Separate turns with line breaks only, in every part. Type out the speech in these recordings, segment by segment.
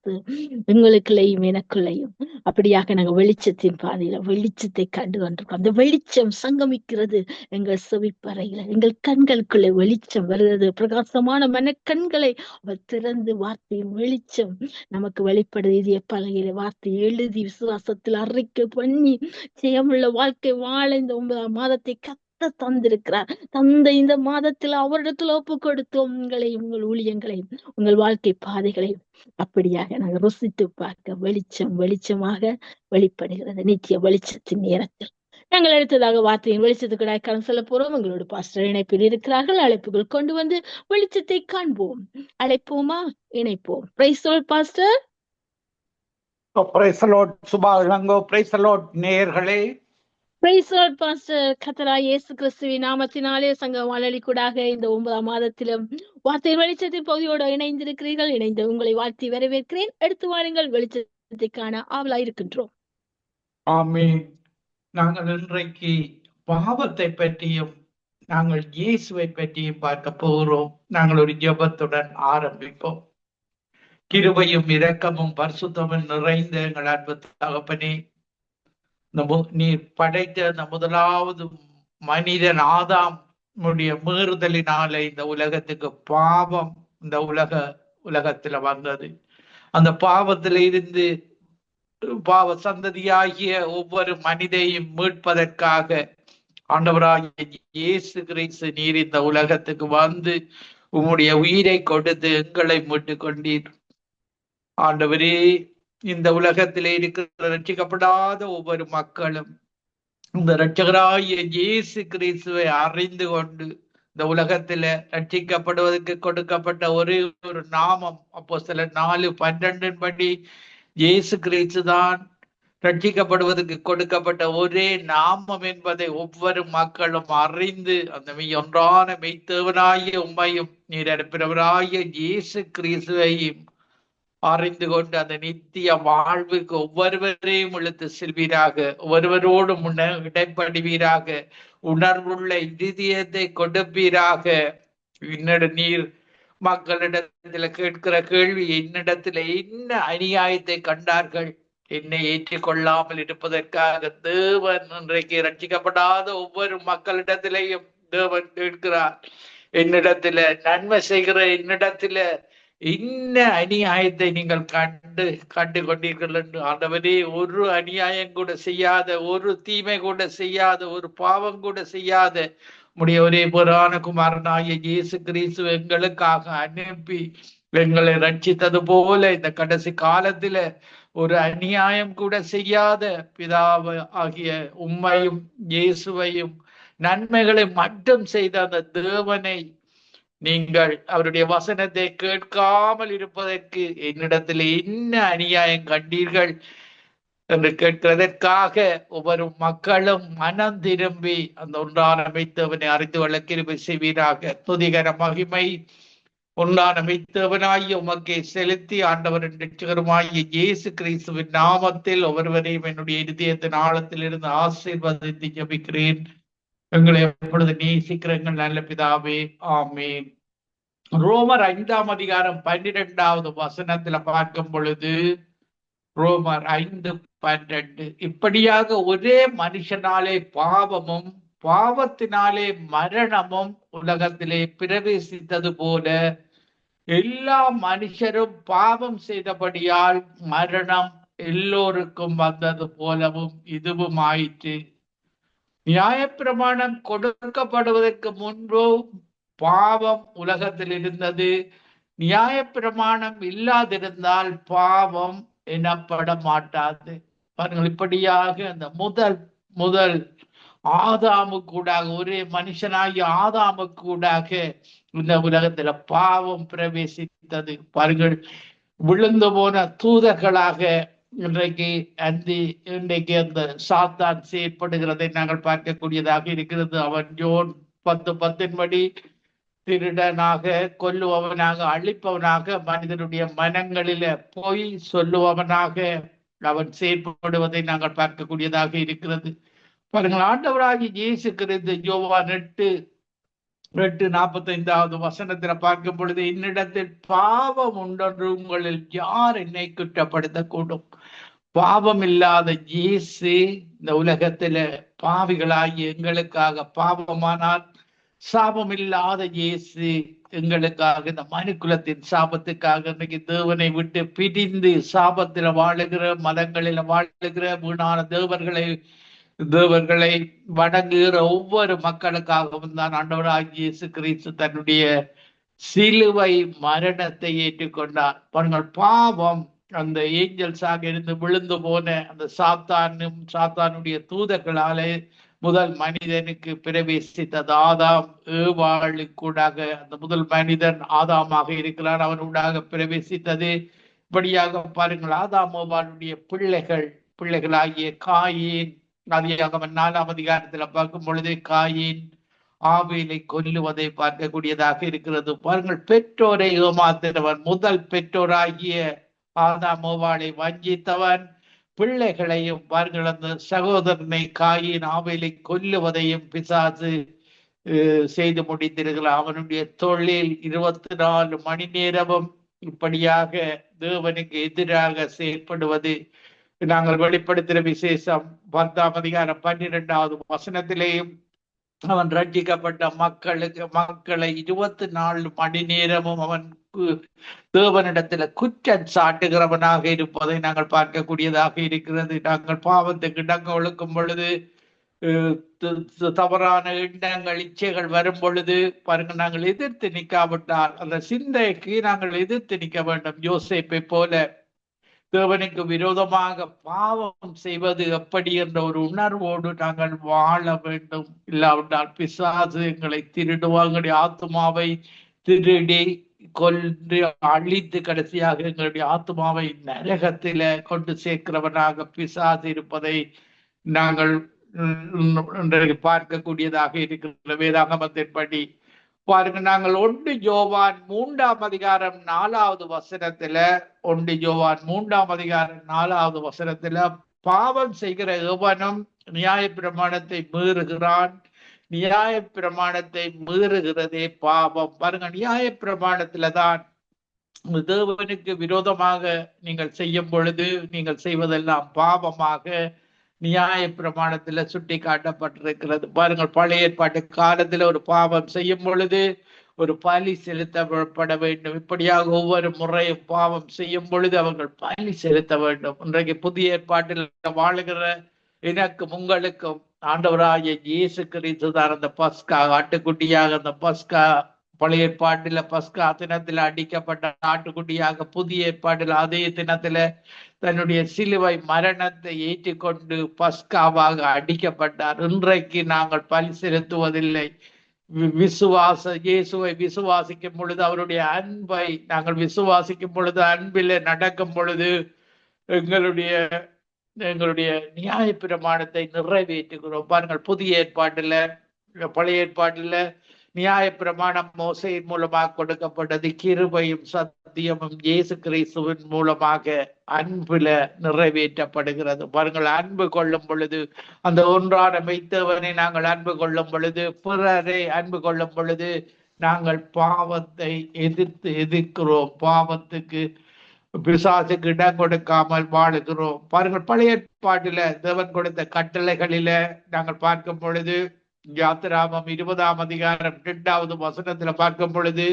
கிறிஸ்து எங்களுக்குள்ளேயும் எனக்குள்ளேயும் அப்படியாக நாங்கள் வெளிச்சத்தின் பாதையில வெளிச்சத்தை கண்டு கொண்டிருக்கோம். அந்த வெளிச்சம் சங்கமிக்கிறது எங்கள் செவிப்பறையில, எங்கள் கண்களுக்குள்ளே வெளிச்சம் வருகிறது. பிரகாசமான மனக்கண்களை அவர் திறந்து வார்த்தையின் வெளிச்சம் நமக்கு வெளிப்படுது. இதய பலகையில வார்த்தை எழுதி விசுவாசத்தில் அறிக்கை பண்ணி ஜெயமுள்ள வாழ்க்கை வாழ இந்த 9ஆம் மாதத்தை தந்திருக்கிறார். தந்த இந்த மாதத்தில் அவரிடத்துல ஒப்பு கொடுத்து உங்களையும் உங்கள் ஊழியங்களையும் உங்கள் வாழ்க்கை பாதைகளையும் அப்படியாக நாங்கள் ருசித்து பார்க்க வெளிச்சம் வெளிச்சமாக வெளிப்படுகிறது நித்திய வெளிச்சத்தின் நேரத்தில். நாங்கள் அடுத்ததாக வார்த்தையின் வெளிச்சத்துக்கு அடைக்கலம் செல்ல போறோம். எங்களோட பாஸ்டர் இணைப்பில் இருக்கிறார்கள். அழைப்புகள் கொண்டு வந்து வெளிச்சத்தை காண்போம். அழைப்போமா? இணைப்போம். Praise the lord pastor.
Praise the lord Subha Ilango. Praise the lord நேயர்களே.
Praise the lord pastor. கர்த்தராகிய இயேசு கிறிஸ்துவின் நாமத்தினாலே சங்க வானொலி கூடாக இந்த 9ஆம் மாதத்திலும் வார்த்தை வெளிச்சத்தின் பகுதியோடு இணைந்திருக்கிறீர்கள். இணைந்து உங்களை வாழ்த்தி வரவேற்கிறேன். எடுத்து வாருங்கள், வெளிச்சத்தை காண ஆவலாயிருக்கின்றோம்.
ஆமென். நாங்கள் இன்றைக்கு பாவத்தை பற்றியும் நாங்கள் இயேசுவை பற்றியும் பார்க்க போகிறோம். நாங்கள் ஒரு ஜெபத்துடன் ஆரம்பிப்போம். கிருபையும் இரக்கமும் பரிசுத்தமும் நிறைந்த எங்கள் அன்பு தகப்பனே, நீர் படைத்த அந்த முதலாவது மனிதன் ஆதாம் மீறுதலினாலே இந்த உலகத்துக்கு பாவம் இந்த உலகத்துல வந்தது. அந்த பாவத்தில இருந்து பாவ சந்ததியாகிய ஒவ்வொரு மனிதையும் மீட்பதற்காக ஆண்டவராகிய இயேசு கிறிஸ்து நீர் இந்த உலகத்துக்கு வந்து உம்முடைய உயிரை கொடுத்து எங்களை மீட்டு கொண்டீர். ஆண்டவரே, இந்த உலகத்திலே இருக்கிற ரட்சிக்கப்படாத ஒவ்வொரு மக்களும் இந்த இரட்சகராகிய இயேசு கிறிஸ்துவை அறிந்து கொண்டு இந்த உலகத்துல ரட்சிக்கப்படுவதற்கு கொடுக்கப்பட்ட ஒரே ஒரு நாமம் அப்போஸ்தலர் 4:12 படி இயேசு கிறிஸ்து தான் ரட்சிக்கப்படுவதற்கு கொடுக்கப்பட்ட ஒரே நாமம் என்பதை ஒவ்வொரு மக்களும் அறிந்து அந்த ஒன்றான மெய்த்தேவனாகிய உம்மையும் நீர் அனுப்பினவராகிய இயேசு கிறிஸ்துவையும் அறிந்து கொண்டு அந்த நித்திய வாழ்வுக்கு ஒவ்வொருவரையும் இழுத்து செல்வீராக. ஒவ்வொருவரோடும் இடைப்படுவீராக. உணர்வுள்ள இதயத்தை கொடுப்பீராக. நீர் மக்களிடத்துல கேட்கிற கேள்வி, என்னிடத்துல என்ன அநியாயத்தை கண்டார்கள் என்னை ஏற்றுக்கொள்ளாமல் இருப்பதற்காக தேவன் இன்றைக்கு ரட்சிக்கப்படாத ஒவ்வொரு மக்களிடத்திலையும் தேவன் கேட்கிறார், என்னிடத்துல நன்மை செய்கிற என்னிடத்துல என்ன அநியாயத்தை நீங்கள் கண்டு கொண்டீர்கள் என்று. ஆண்டவரே, ஒரு அநியாயம் கூட செய்யாத, ஒரு தீமை கூட செய்யாத, ஒரு பாவம் கூட செய்யாத உம்முடைய ஒரே புராண குமாரனாகிய இயேசு கிறிஸ்து எங்களுக்காக அனுப்பி எங்களை ரட்சித்தது போல இந்த கடைசி காலத்துல ஒரு அநியாயம் கூட செய்யாத பிதாவை ஆகிய உம்மையும் இயேசுவையும் நன்மைகளை மட்டும் செய்த அந்த தேவனை நீங்கள் அவருடைய வசனத்தை கேட்காமல் இருப்பதற்கு என்னிடத்தில் என்ன அநியாயம் கண்டீர்கள் என்று கேட்கிறதற்காக ஒவ்வொரு மக்களும் மனம் திரும்பி அந்த ஒன்றான மெய்த்தேவனை அறிந்து கொள்ள கிருபை செய்வீராக. துதிகர மகிமை ஒன்றான மெய்த்தேவனாகிய உமக்கே செலுத்தி ஆண்டவரின் ரட்சகருமாகிய இயேசு கிறிஸ்துவின் நாமத்தில் ஒவ்வொருவரையும் என்னுடைய இதயத்தின் ஆழத்தில் இருந்து ஆசீர்வதித்து ஜெபிக்கிறேன். எங்களை எப்பொழுது நேசிக்கிறங்கள் நல்ல பிதாவே, ஆமேன். ரோமர் 5ஆம் அதிகாரம் 12வது வசனத்துல பார்க்கும் பொழுது, ரோமர் 5:12, இப்படியாக ஒரே மனுஷனாலே பாவமும் பாவத்தினாலே மரணமும் உலகத்திலே பிரவேசித்தது போல எல்லா மனுஷரும் பாவம் செய்தபடியால் மரணம் எல்லோருக்கும் வந்தது போலவும் இதுவும் ஆயிற்று. நியாயப்பிரமாணம் கொடுக்கப்படுவதற்கு முன்பு பாவம் உலகத்தில் இருந்தது. நியாயப்பிரமாணம் இல்லாதிருந்தால் பாவம் எனப்பட மாட்டாது. பாருங்கள், இப்படியாக அந்த முதல் ஆதாமு கூடாக, ஒரே மனுஷனாகிய ஆதாமு கூடாக இந்த உலகத்துல பாவம் பிரவேசித்தது. பாருங்கள், விழுந்து போன தூதர்களாக இன்றைக்கு அந்த சாத்தான் செயற்படுகிறதை நாங்கள் பார்க்கக்கூடியதாக இருக்கிறது. அவன் ஜோன் 10:10 படி திருடனாக, கொல்லுபவனாக, அழிப்பவனாக, மனிதனுடைய மனங்களில பொய் சொல்லுபவனாக அவன் செயற்படுவதை நாங்கள் பார்க்கக்கூடியதாக இருக்கிறது. பாருங்கள், ஆண்டவராகிய இயேசு கிறிஸ்து யோவான் 8:45 வசனத்துல பார்க்கும் பொழுது, என்னிடத்தில் பாவம் உண்டென்று உங்களில் யார் என்னை குற்றப்படுத்தக்கூடும்? பாவம் இல்லாத இயேசு இந்த உலகத்துல பாவிகளாகிய எங்களுக்காக பாவமானார். சாபம் இல்லாத இயேசு எங்களுக்காக இந்த மனுக்குலத்தின் சாபத்துக்காக இன்னைக்கு தேவனை விட்டு பிரிந்து சாபத்துல வாழுகிற, மதங்களில வாழுகிற வீணான தேவர்களை வணங்குகிற ஒவ்வொரு மக்களுக்காகவும் தான் ஆண்டவராகிய இயேசு கிறிஸ்து தன்னுடைய சிலுவை மரணத்தை ஏற்றுக்கொண்டார். பாருங்கள், பாவம் அந்த ஏஞ்சல்ஸாக இருந்து விழுந்து போன அந்த சாத்தானுடைய தூதர்களாலே முதல் மனிதனுக்கு பிரவேசித்தது. ஆதாம் ஏவாளுக்கூடாக அந்த முதல் மனிதன் ஆதாமாக இருக்கிறான், அவனூடாக பிரவேசித்தது. இப்படியாக பாருங்கள், ஆதாம் ஏவாளுடைய பிள்ளைகளாகிய காயின், ஆதியாகமம் 4ஆம் அதிகாரத்துல பார்க்கும் பொழுது காயின் ஆபேலை கொல்லுவதை பார்க்கக்கூடியதாக இருக்கிறது. பாருங்கள், பெற்றோரை ஏமாத்தினவன், முதல் பெற்றோராகிய ஆதாம் ஏவாளை வஞ்சித்தவன், பிள்ளைகளையும் பாருங்கள் அந்த சகோதரனை காயின் ஆபேலை கொல்லுவதையும் பிசாசு செய்து முடித்திருக்கிறான். அவனுடைய தொழில் 24 மணி நேரமும் இப்படியாக தேவனுக்கு எதிராக செயல்படுவது. நாங்கள் வெளிப்படுத்துகிற விசேஷம் 10ஆம் அதிகாரம் 12வது வசனத்திலேயும் அவன் ரட்சிக்கப்பட்ட மக்களை 24 மணி நேரமும் அவன் தேவனிடத்துல குற்றம் சாட்டுகிறவனாக இருப்பதை நாங்கள் பார்க்கக்கூடியதாக இருக்கிறது. நாங்கள் பாவத்துக்கு இடங்க ஒழுக்கும் பொழுது, தவறான எண்ணங்கள் இச்சைகள் வரும் பொழுது பாருங்க, நாங்கள் எதிர்த்து நிற்காவிட்டால் அந்த சிந்தைக்கு நாங்கள் எதிர்த்து நிற்க வேண்டும். யோசேப்பை போல தேவனுக்கு விரோதமாக பாவம் செய்வது எப்படி என்ற ஒரு உணர்வோடு நாங்கள் வாழ வேண்டும். இல்லாவிட்டால் பிசாசு எங்களை திருடுவாங்க, ஆத்மாவை திருடி கொன்று அழித்து கடைசியாக எங்களுடைய ஆத்மாவை நரகத்தில கொண்டு சேர்க்கிறவனாக பிசாசு இருப்பதை நாங்கள் பார்க்கக்கூடியதாக இருக்கிற வேதாகமத்தின்படி பாருங்க. நாங்கள் 1 யோவான் 3ஆம் அதிகாரம் 4வது வசனத்துல 1 யோவான் 3ஆம் அதிகாரம் 4வது வசனத்துல பாவம் செய்கிற எவனும் நியாயப்பிரமாணத்தை மீறுகிறான், நியாயப்பிரமாணத்தை மீறுகிறதே பாவம். பாருங்க, நியாயப்பிரமாணத்துலதான் தேவனுக்கு விரோதமாக நீங்கள் செய்யும் பொழுது நீங்கள் செய்வதெல்லாம் பாவமாக நியாய பிரமாணத்துல சுட்டி காட்டப்பட்டிருக்கிறது. பாருங்கள், பழைய ஏற்பாட்டு காலத்துல ஒரு பாவம் செய்யும் பொழுது ஒரு பலி செலுத்தப்பட வேண்டும். இப்படியாக ஒவ்வொரு முறையும் பாவம் செய்யும் பொழுது அவர்கள் பலி செலுத்த வேண்டும். இன்றைக்கு புதிய ஏற்பாட்டில் வாழுகிற எனக்கும் உங்களுக்கும் ஆண்டவராகிய இயேசு கிறிஸ்து தான் அந்த பஸ்கா ஆட்டுக்குட்டியாக. அந்த பஸ்கா பழைய ஏற்பாட்டில பஸ்கா தினத்துல அடிக்கப்பட்ட ஆட்டுக்குட்டியாக, புதிய ஏற்பாட்டில் அதே தினத்துல தன்னுடைய சிலுவை மரணத்தை ஏற்றுக்கொண்டு பஸ்காவாக அடிக்கப்பட்டார். இன்றைக்கு நாங்கள் பலி செலுத்துவதில்லை. இயேசுவை விசுவாசிக்கும் பொழுது, அவருடைய அன்பை நாங்கள் விசுவாசிக்கும் பொழுது, அன்பில நடக்கும் பொழுது எங்களுடைய நியாய பிரமாணத்தை நிறைவேற்றுகிறோம். பாருங்கள், புதிய ஏற்பாட்டுல பழைய ஏற்பாட்டுல நியாய பிரமாணம் மோசையின் மூலமாக கொடுக்கப்பட்டது. கிருபையும் சத்தியமும் இயேசு கிறிஸ்துவின் மூலமாக அன்புல நிறைவேற்றப்படுகிறது. பாருங்கள், அன்பு கொள்ளும் பொழுது, அந்த ஒன்றான மெய்த்தவனை நாங்கள் அன்பு கொள்ளும் பொழுது, பிறரை அன்பு கொள்ளும் பொழுது நாங்கள் பாவத்தை எதிர்க்கிறோம். பாவத்துக்கு பிசாசுக்கு இடம் கொடுக்காமல் வாழுகிறோம். பாருங்கள், பழைய ஏற்பாட்டில தேவன் கொடுத்த கட்டளைகளில நாங்கள் பார்க்கும் பொழுது, யாத்திராமம் 20ஆம் அதிகாரம் 2வது வசனத்துல பார்க்கும் பொழுது,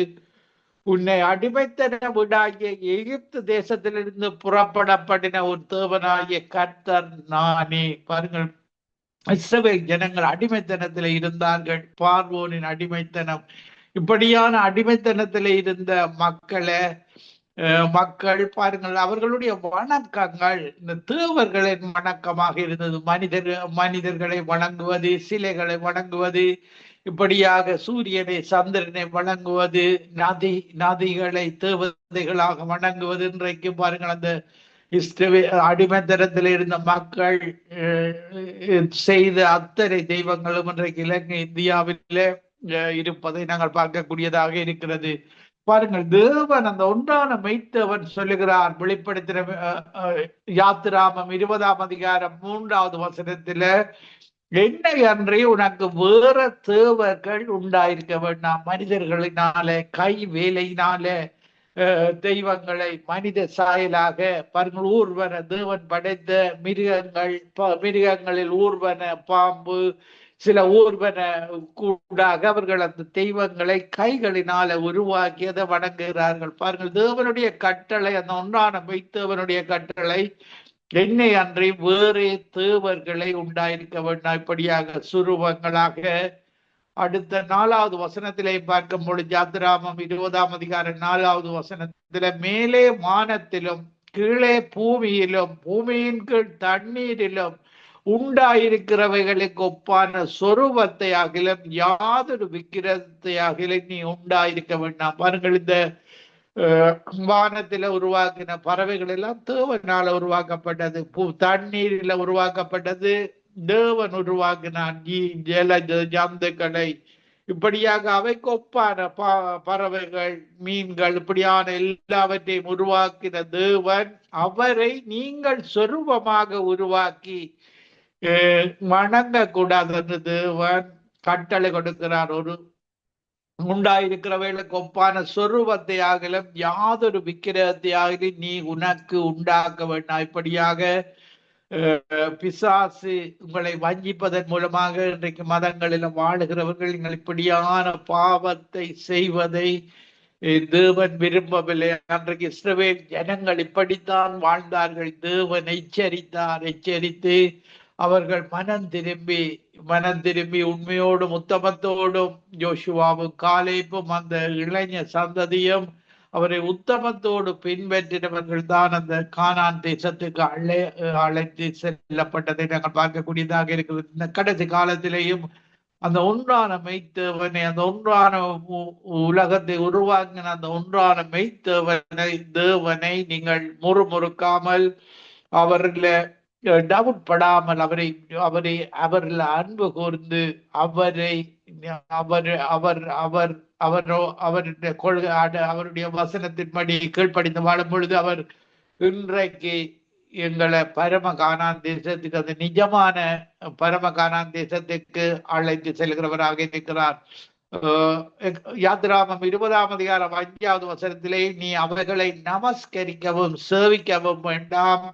உன்னை அடிமைத்தன வீடாகிய எகிப்து தேசத்திலிருந்து புறப்படப்படின ஒரு தேவனாகிய கர்த்தர் நானே. பாருங்கள், இஸ்ரவேல் ஜனங்கள் அடிமைத்தனத்துல இருந்தார்கள். பார்வோனின் அடிமைத்தனம். இப்படியான அடிமைத்தனத்துல இருந்த மக்கள் பாருங்கள், அவர்களுடைய வணக்கங்கள் இந்த தேவர்களின் வணக்கமாக இருந்தது. மனிதர்களை வணங்குவது, சிலைகளை வணங்குவது, இப்படியாக சூரியனை சந்திரனை வணங்குவது, நதிகளை தேவதைகளாக வணங்குவது. இன்றைக்கு பாருங்கள், அந்த அடிமைத்தனத்தில் இருந்த மக்கள் செய்த அத்தனை தெய்வங்களும் இன்றைக்கு இலங்கை இந்தியாவிலே இருப்பதை நாங்கள் பார்க்கக்கூடியதாக இருக்கிறது. பாருங்கள், தேவன் அந்த ஒன்றான மெய்த்தவன் சொல்லுகிறார். வெளிப்படுத்தின யாத்திராமம் 20ஆம் அதிகாரம் 3வது வசனத்துல என்னை அன்றி உனக்கு வேற தேவர்கள் உண்டாயிருக்க வேண்டாம். மனிதர்களினால கை வேலையினால தெய்வங்களை மனித சாயலாக பாருங்கள், ஊர்வன தேவன் படைத்த மிருகங்கள், மிருகங்களில் ஊர்வன பாம்பு, சில ஊர்வன கூடாக அவர்கள் அந்த தெய்வங்களை கைகளினால உருவாக்கி அதை வணங்குகிறார்கள். பாருங்கள், தேவனுடைய கட்டளை, அந்த ஒன்றான மெய்த்தேவனுடைய கட்டளை, என்னை அன்றி வேறே தேவர்களை உண்டாயிருக்க வேண்டாம். இப்படியாக சுரூபங்களாக. அடுத்த 4வது வசனத்திலே பார்க்கும் பொழுது, யாத்திராமம் 20ஆம் அதிகாரம் 4வது வசனத்தில, மேலே வானத்திலும் கீழே பூமியிலும் பூமியின் கீழ் தண்ணீரிலும் உண்டாயிருக்கிறவைகளுக்கு ஒப்பான சொரூபத்தை அகிலும் யாதொரு விக்கிரத்தை அகிலும் நீ உண்டாயிருக்க வேண்டாம். பாருங்கள், இந்த வானத்தில உருவாக்கின பறவைகள் எல்லாம் தேவனால உருவாக்கப்பட்டது. தண்ணீரில உருவாக்கப்பட்டது தேவன் உருவாக்கினான். ஜல ஜந்துக்களை இப்படியாக அவைக்கு ஒப்பான பறவைகள், மீன்கள், இப்படியான எல்லாவற்றையும் உருவாக்கின தேவன், அவரை நீங்கள் சொரூபமாக உருவாக்கி வணங்க கூடாது என்று தேவன் கட்டளை கொடுக்கிறார். ஒரு உண்டாயிருக்கிறவைகளுக்கு ஒப்பான சொரூபத்தை ஆகலும் யாதொரு விக்கிரகத்தை ஆகலும் நீ உனக்கு உண்டாக்க வேண்டாம். இப்படியாக பிசாசு உங்களை வஞ்சிப்பதன் மூலமாக இன்றைக்கு மதங்களிலும் வாழுகிறவர்கள் நீங்கள் இப்படியான பாவத்தை செய்வதை தேவன் விரும்பவில்லை. அன்றைக்கு இஸ்ரவேல் ஜனங்கள் இப்படித்தான் வாழ்ந்தார்கள். தேவன் எச்சரித்து அவர்கள் மனம் திரும்பி உண்மையோடும் உத்தமத்தோடும் யோசுவாவும் காலேபும் அந்த இளைஞர் சந்ததியும் அவரை உத்தமத்தோடு பின்பற்றினவர்கள் தான் அந்த கானான் தேசத்துக்கு அழைத்து செல்லப்பட்டதை நாங்கள் பார்க்கக்கூடியதாக இருக்கிறது. இந்த கடைசி காலத்திலேயும் அந்த ஒன்றான மெய்த்தேவனை, அந்த ஒன்றான உலகத்தை உருவாக்கின அந்த ஒன்றான தேவனை நீங்கள் முறுமுறுக்காமல், அவரில் டவுட் படாமல், அவரில் அன்பு கூர்ந்து அவருடைய கொள்கை, அவருடைய வசனத்தின்படி கீழ்ப்படிந்து வாழும் பொழுது அவர் இன்றைக்கு எங்களை பரம கானான் தேசத்துக்கு, அந்த நிஜமான பரம கானான் தேசத்துக்கு அழைத்து செல்கிறவராக இருக்கிறார். யாத்திராமம் 20ஆம் அதிகாரம் 5வது வசனத்திலே, நீ அவைகளை நமஸ்கரிக்கவும் சேவிக்கவும் வேண்டாம்.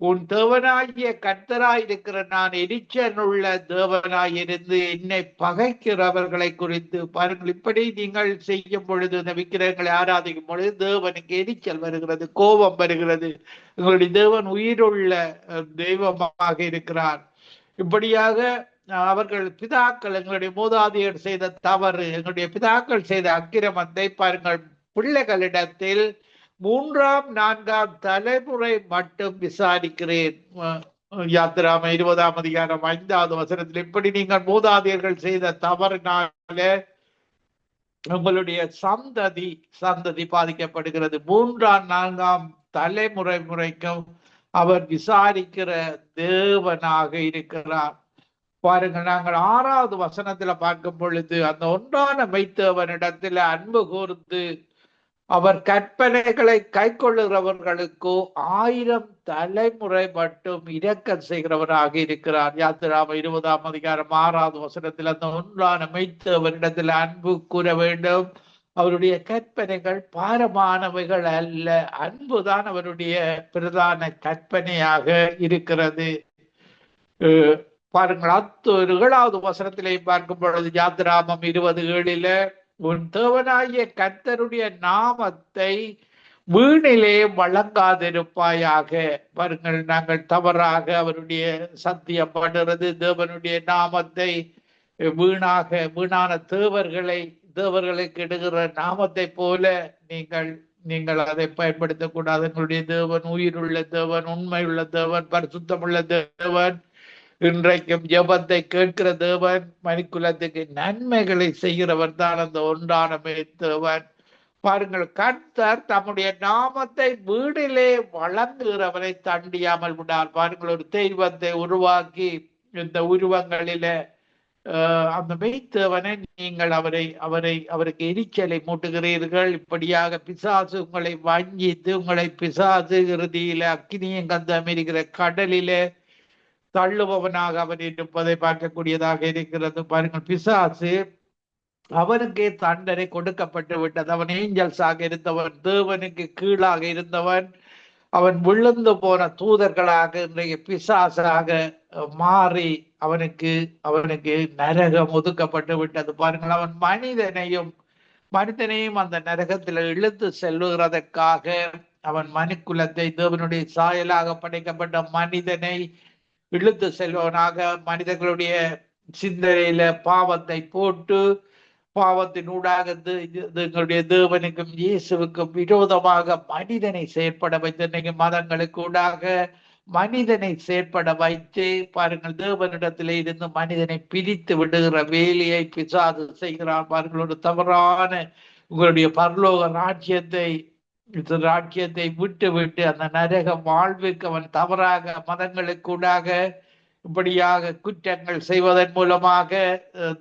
உன் தேவனாகிய கர்த்தராயிருக்கிற நான் எரிச்சலுள்ள தேவனாயிருந்து என்னை பகைக்கிறவர்களை குறித்து பாருங்கள். இப்படி நீங்கள் செய்யும் பொழுது, இந்த விக்கிரகங்களை ஆராதிக்கும் பொழுது தேவனுக்கு எரிச்சல் வருகிறது, கோபம் வருகிறது. எங்களுடைய தேவன் உயிருள்ள தெய்வமாக இருக்கிறார். இப்படியாக அவர்கள் பிதாக்கள், எங்களுடைய மூதாதையர் செய்த தவறு, எங்களுடைய பிதாக்கள் செய்த அக்கிரமத்தை பாருங்கள், பிள்ளைகளிடத்தில் 3ஆம் 4ஆம் தலைமுறை மட்டும் விசாரிக்கிறேன். யாத்திராமம் 20ஆம் அதிகாரம் 5வது வசனத்தில், இப்படி நீங்கள் மூதாதையர்கள் செய்த தவறினால உங்களுடைய சந்ததி பாதிக்கப்படுகிறது. 3ஆம் 4ஆம் தலைமுறை முறைக்கும் அவர் விசாரிக்கிற தேவனாக இருக்கிறார். பாருங்கள், நாங்கள் 6வது வசனத்துல பார்க்கும் பொழுது, அந்த ஒன்றான மெய்த்தேவனிடத்துல அன்பு கூர்ந்து அவர் கற்பனைகளை கை கொள்ளுகிறவர்களுக்கோ 1000 தலைமுறை மட்டும் இரக்கம் செய்கிறவராக இருக்கிறார். யாத்திராமம் 20ஆம் அதிகாரம் 6வது வசனத்தில், அந்த ஒன்றான மெய்த்தேவனிடத்தில் அன்பு கூற வேண்டும். அவருடைய கற்பனைகள் பாரமானவைகள் அல்ல, அன்புதான் அவருடைய பிரதான கற்பனையாக இருக்கிறது. பாருங்கள், 7வது வசனத்திலே பார்க்கும் பொழுது, யாத்திராமம் 20:7, உன் தேவனாகிய கர்த்தருடைய நாமத்தை வீணிலே வழங்காதிருப்பாயாக. பாருங்கள், நாங்கள் தவறாக அவருடைய சத்தியம் பண்ணுறது, தேவனுடைய நாமத்தை வீணான தேவர்களுக்கு இடுகிற நாமத்தை போல நீங்கள் அதை பயன்படுத்தக்கூடாது. எங்களுடைய தேவன் உயிருள்ள தேவன், உண்மையுள்ள தேவன், பரிசுத்தமுள்ள தேவன், இன்றைக்கும் ஜெபத்தை கேட்கிற தேவன், மனிக்குலத்துக்கு நன்மைகளை செய்கிறவர் தான் அந்த ஒன்றான தேவன். பாருங்கள், கர்த்தர் தம்முடைய நாமத்தை வீடிலே வழங்குகிறவரை தண்டியாமல் விடார். பாருங்கள், ஒரு தெய்வத்தை உருவாக்கி இந்த உருவங்களில அந்த மெய்த்தேவனை நீங்கள் அவருக்கு எரிச்சலை மூட்டுகிறீர்கள். இப்படியாக பிசாசு உங்களை வஞ்சித்து, உங்களை பிசாசு இறுதியில அக்கினியும் கந்தம் இருக்கிற கடலிலே தள்ளுபவனாக அவன் இருப்பதை பார்க்கக்கூடியதாக இருக்கிறது. பாருங்கள், பிசாசு அவனுக்கே தண்டனை கொடுக்கப்பட்டு விட்டது. அவன் ஏஞ்சல்ஸாக இருந்தவன், தேவனுக்கு கீழாக இருந்தவன். அவன் விழுந்து போன தூதர்களாக இன்றைய பிசாசாக மாறி அவனுக்கு அவனுக்கு நரகம் ஒதுக்கப்பட்டு விட்டது. பாருங்கள், அவன் மனிதனையும் அந்த நரகத்தில் இழுத்து செல்லுகிறதற்காக அவன் மனுக்குலத்தை, தேவனுடைய சாயலாக படைக்கப்பட்ட மனிதனை இழுத்து செல்வனாக மனிதர்களுடைய சிந்தனையில பாவத்தை போட்டு, பாவத்தின் ஊடாக எங்களுடைய தேவனுக்கும் இயேசுவுக்கும் விரோதமாக மனிதனை செயற்பட வைத்து, இன்னைக்கு மதங்களுக்கு ஊடாக மனிதனை செயற்பட வைத்து பாருங்கள், தேவனிடத்திலே இருந்து மனிதனை பிரித்து விடுகிற வேலையை பிசாசு செய்கிறான். பாருங்கள், ஒரு தவறான உங்களுடைய பரலோக ராஜ்யத்தை விட்டு விட்டு அந்த நரக வாழ்வுக்கு அவன் தவறாக மதங்களுக்கூடாக இப்படியாக குற்றங்கள் செய்வதன் மூலமாக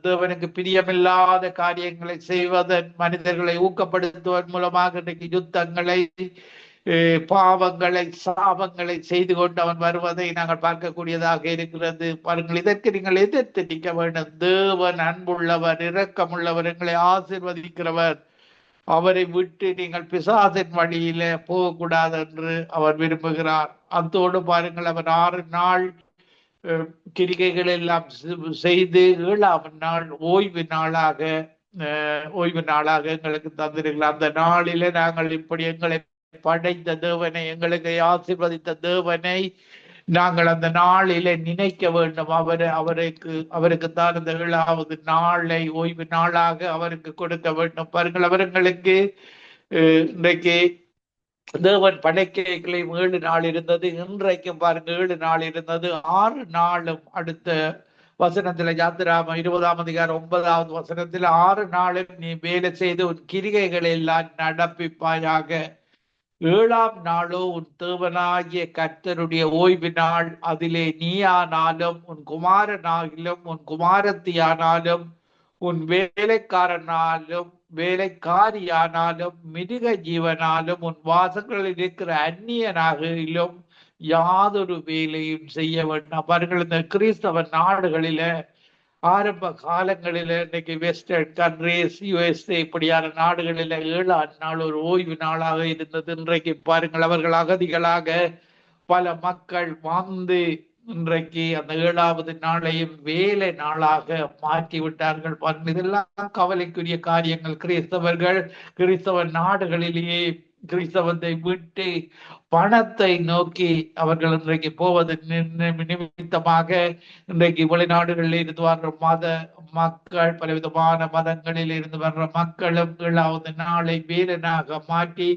தேவனுக்கு பிரியமில்லாத காரியங்களை செய்வதன், மனிதர்களை ஊக்கப்படுத்துவதன் மூலமாக இன்றைக்கு யுத்தங்களை, பாவங்களை, சாபங்களை செய்து கொண்டு அவன் வருவதை நாங்கள் பார்க்கக்கூடியதாக இருக்கிறது. பாருங்கள், இதற்கு நீங்கள் எதிர்த்து நிற்க வேண்டும். தேவன் அன்புள்ளவர், இரக்கமுள்ளவர், எங்களை ஆசீர்வதிக்கிறவர். அவரை விட்டு நீங்கள் பிசாசின் வழியில போகக்கூடாது என்று அவர் விரும்புகிறார். அத்தோடு பாருங்கள், அவர் 6 நாள் கிரிகைகள் எல்லாம் செய்து 7ஆம் நாள் ஓய்வு நாளாக எங்களுக்கு தந்திருக்கலாம். அந்த நாளில நாங்கள் இப்படி எங்களை படைத்த தேவனை, எங்களுக்கு ஆசீர்வதித்த தேவனை நாங்கள் அந்த நாளில நினைக்க வேண்டும். அவருக்கு தான் இந்த 7வது நாளை ஓய்வு நாளாக அவருக்கு கொடுக்க வேண்டும். பாருங்கள், அவர்களுக்கு இன்றைக்கு தேவன் படைக்கைகளையும் 7 நாள் இருந்தது. இன்றைக்கும் பாருங்க 7 நாள் இருந்தது. 6 நாளும் அடுத்த வசனத்துல யாத்திராம 20ஆம் அதிகாரம் 9வது வசனத்துல 6 நாளும் நீ வேலை செய்து உன் கிரிகைகளை எல்லாம் நடப்பிப்பாயாக. 7ஆம் நாளோ உன் தேவனாகிய கர்த்தருடைய ஓய்வு நாள். அதிலே நீயானாலும் உன் குமாரனாகிலும் உன் குமாரத்தியானாலும் உன் வேலைக்காரனாலும் வேலைக்காரியானாலும் மிருக ஜீவனாலும் உன் வாசங்களில் இருக்கிற அந்நியனாகிலும் யாதொரு வேலையும் செய்ய வேண்டும். அவர்கள் இந்த கிறிஸ்தவ நாடுகளில ஆரம்ப காலங்களில, இன்னைக்கு வெஸ்டர்ன் கண்ட்ரிஸ், USA இப்படியான நாடுகளில 7ஆம் நாள் ஒரு ஓய்வு நாளாக இருந்தது. இன்றைக்கு பாருங்கள், அவர்கள் அகதிகளாக பல மக்கள் வந்து இன்றைக்கு அந்த 7வது நாளையும் வேலை நாளாக மாற்றி விட்டார்கள். இதெல்லாம் கவலைக்குரிய காரியங்கள். கிறிஸ்தவ நாடுகளிலேயே கிறிஸ்தவத்தை விட்டு பணத்தை நோக்கி அவர்கள் இன்றைக்கு போவது நிமித்தமாக இன்றைக்கு வெளிநாடுகளில் இருந்து வர்ற மக்கள், பலவிதமான மதங்களில் இருந்து வர்ற மக்களும் 7வது நாளை வேலனாக மாற்றி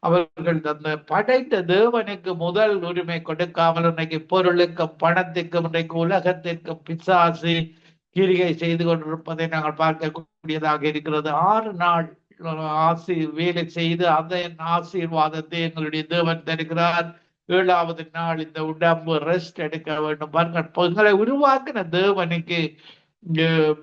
அவர்கள் அந்த படைத்த தேவனுக்கு முதல் உரிமை கொடுக்காமல் இன்றைக்கு பொருளுக்கும் பணத்துக்கும் இன்றைக்கு உலகத்திற்கும் பிசாசு கிரிகை செய்து கொண்டிருப்பதை நாங்கள் பார்க்கக்கூடியதாக இருக்கிறது. 6 நாள் வேலை செய்து அதன் ஆசீர்வாதத்தை எங்களுடைய தேவன் தருகிறார். 7வது நாள் இந்த உடம்பு ரெஸ்ட் எடுக்க வேண்டும். எங்களை உருவாக்கின தேவனுக்கு